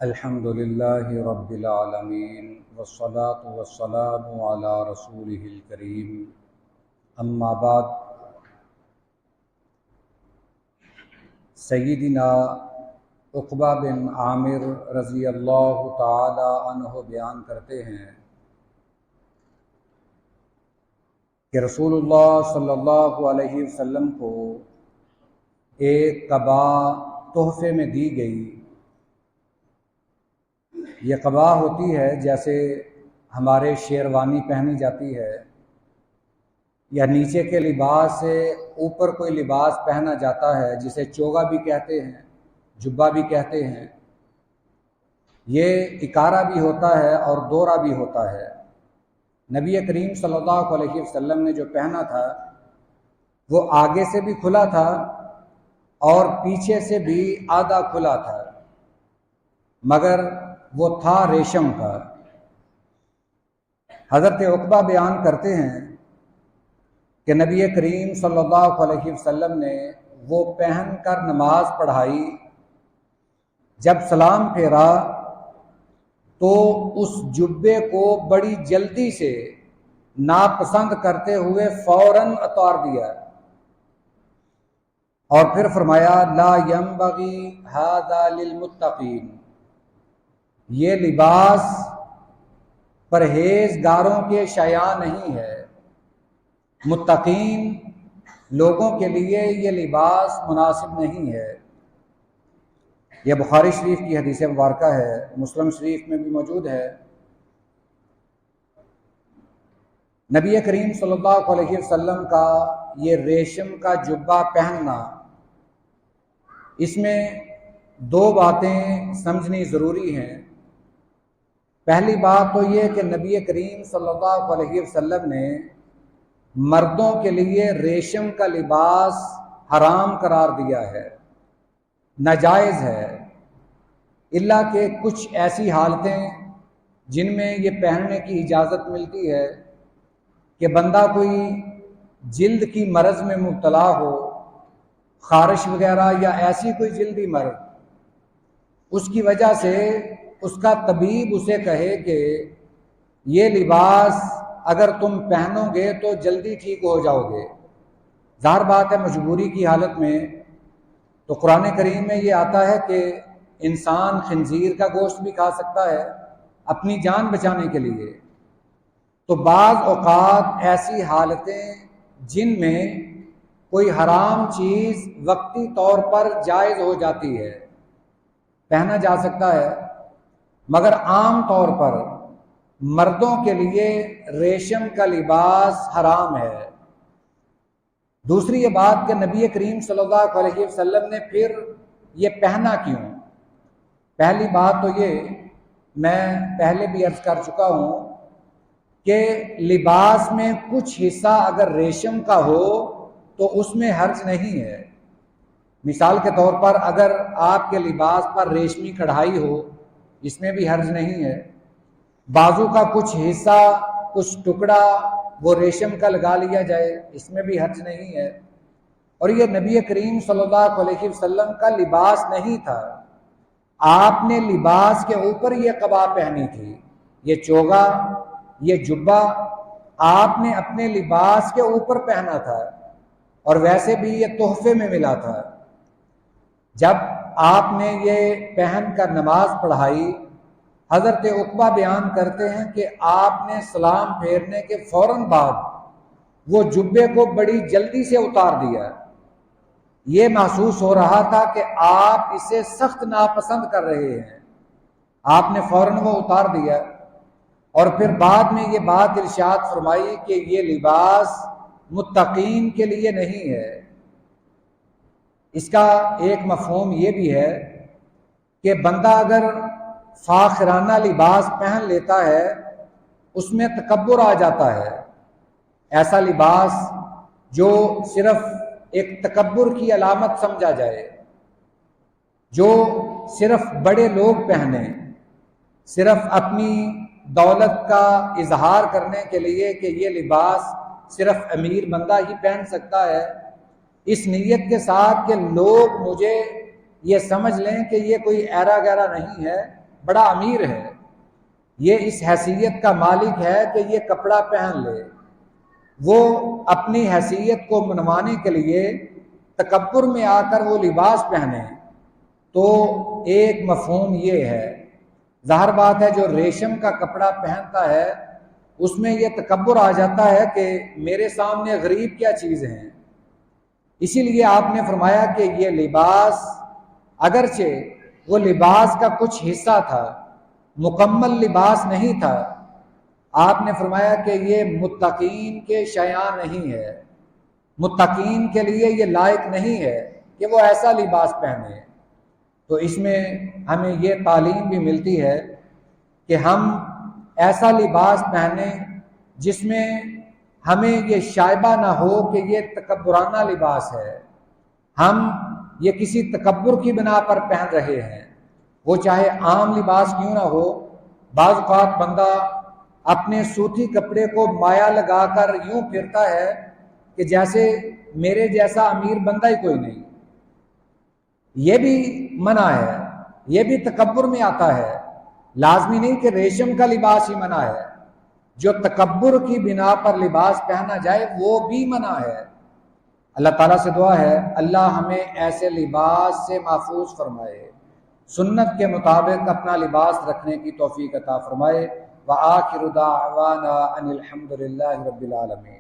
الحمد للہ رب العالمین والصلاة والسلام علی رسولہ الکریم اما بعد۔ سیدنا عقبہ بن عامر رضی اللہ تعالی عنہ بیان کرتے ہیں کہ رسول اللہ صلی اللہ علیہ وسلم کو ایک قبا تحفے میں دی گئی۔ یہ قبا ہوتی ہے جیسے ہمارے شیروانی پہنی جاتی ہے یا نیچے کے لباس سے اوپر کوئی لباس پہنا جاتا ہے، جسے چوگا بھی کہتے ہیں، جبہ بھی کہتے ہیں۔ یہ اکارہ بھی ہوتا ہے اور دورہ بھی ہوتا ہے۔ نبی کریم صلی اللہ علیہ وسلم نے جو پہنا تھا وہ آگے سے بھی کھلا تھا اور پیچھے سے بھی آدھا کھلا تھا، مگر وہ تھا ریشم کا۔ حضرت عقبہ بیان کرتے ہیں کہ نبی کریم صلی اللہ علیہ وسلم نے وہ پہن کر نماز پڑھائی۔ جب سلام پھیرا تو اس جبے کو بڑی جلدی سے ناپسند کرتے ہوئے فوراً اتار دیا اور پھر فرمایا لا ينبغي هذا للمتقین، یہ لباس پرہیزگاروں کے شایع نہیں ہے، متقین لوگوں کے لیے یہ لباس مناسب نہیں ہے۔ یہ بخاری شریف کی حدیث مبارکہ ہے، مسلم شریف میں بھی موجود ہے۔ نبی کریم صلی اللہ علیہ وسلم کا یہ ریشم کا جبہ پہننا، اس میں دو باتیں سمجھنی ضروری ہیں۔ پہلی بات تو یہ کہ نبی کریم صلی اللہ علیہ وسلم نے مردوں کے لیے ریشم کا لباس حرام قرار دیا ہے، ناجائز ہے، الا کہ کچھ ایسی حالتیں جن میں یہ پہننے کی اجازت ملتی ہے کہ بندہ کوئی جلد کی مرض میں مبتلا ہو، خارش وغیرہ یا ایسی کوئی جلدی مرض، اس کی وجہ سے اس کا طبیب اسے کہے کہ یہ لباس اگر تم پہنو گے تو جلدی ٹھیک ہو جاؤ گے۔ ظاہر بات ہے مجبوری کی حالت میں تو قرآن کریم میں یہ آتا ہے کہ انسان خنزیر کا گوشت بھی کھا سکتا ہے اپنی جان بچانے کے لیے۔ تو بعض اوقات ایسی حالتیں جن میں کوئی حرام چیز وقتی طور پر جائز ہو جاتی ہے، پہنا جا سکتا ہے، مگر عام طور پر مردوں کے لیے ریشم کا لباس حرام ہے۔ دوسری یہ بات کہ نبی کریم صلی اللہ علیہ وسلم نے پھر یہ پہنا کیوں؟ پہلی بات تو یہ میں پہلے بھی عرض کر چکا ہوں کہ لباس میں کچھ حصہ اگر ریشم کا ہو تو اس میں حرج نہیں ہے۔ مثال کے طور پر اگر آپ کے لباس پر ریشمی کڑھائی ہو، اس میں بھی حرج نہیں ہے۔ بازو کا کچھ حصہ، کچھ ٹکڑا وہ ریشم کا لگا لیا جائے، اس میں بھی حرج نہیں ہے۔ اور یہ نبی کریم صلی اللہ علیہ وسلم کا لباس نہیں تھا، آپ نے لباس کے اوپر یہ قبا پہنی تھی، یہ چوگا، یہ جبہ آپ نے اپنے لباس کے اوپر پہنا تھا، اور ویسے بھی یہ تحفے میں ملا تھا۔ جب آپ نے یہ پہن کر نماز پڑھائی، حضرت عقبہ بیان کرتے ہیں کہ آپ نے سلام پھیرنے کے فوراً بعد وہ جبے کو بڑی جلدی سے اتار دیا۔ یہ محسوس ہو رہا تھا کہ آپ اسے سخت ناپسند کر رہے ہیں، آپ نے فوراً وہ اتار دیا، اور پھر بعد میں یہ بات ارشاد فرمائی کہ یہ لباس متقین کے لیے نہیں ہے۔ اس کا ایک مفہوم یہ بھی ہے کہ بندہ اگر فاخرانہ لباس پہن لیتا ہے اس میں تکبر آ جاتا ہے۔ ایسا لباس جو صرف ایک تکبر کی علامت سمجھا جائے، جو صرف بڑے لوگ پہنیں، صرف اپنی دولت کا اظہار کرنے کے لیے کہ یہ لباس صرف امیر بندہ ہی پہن سکتا ہے، اس نیت کے ساتھ کہ لوگ مجھے یہ سمجھ لیں کہ یہ کوئی ایرا گیرا نہیں ہے، بڑا امیر ہے، یہ اس حیثیت کا مالک ہے کہ یہ کپڑا پہن لے، وہ اپنی حیثیت کو منوانے کے لیے تکبر میں آ کر وہ لباس پہنے، تو ایک مفہوم یہ ہے۔ ظاہر بات ہے جو ریشم کا کپڑا پہنتا ہے اس میں یہ تکبر آ جاتا ہے کہ میرے سامنے غریب کیا چیز ہیں۔ اسی لیے آپ نے فرمایا کہ یہ لباس اگرچہ وہ لباس کا کچھ حصہ تھا، مکمل لباس نہیں تھا، آپ نے فرمایا کہ یہ متقین کے شیاں نہیں ہے، متقین کے لیے یہ لائق نہیں ہے کہ وہ ایسا لباس پہنے۔ تو اس میں ہمیں یہ تعلیم بھی ملتی ہے کہ ہم ایسا لباس پہنیں جس میں ہمیں یہ شائبہ نہ ہو کہ یہ تکبرانہ لباس ہے، ہم یہ کسی تکبر کی بنا پر پہن رہے ہیں، وہ چاہے عام لباس کیوں نہ ہو۔ بعض اوقات بندہ اپنے سوتی کپڑے کو مایا لگا کر یوں پھرتا ہے کہ جیسے میرے جیسا امیر بندہ ہی کوئی نہیں، یہ بھی منع ہے، یہ بھی تکبر میں آتا ہے۔ لازمی نہیں کہ ریشم کا لباس ہی منع ہے، جو تکبر کی بنا پر لباس پہنا جائے وہ بھی منع ہے۔ اللہ تعالیٰ سے دعا ہے اللہ ہمیں ایسے لباس سے محفوظ فرمائے، سنت کے مطابق اپنا لباس رکھنے کی توفیق عطا فرمائے۔ وآخر دعوانا ان الحمد للہ رب العالمین۔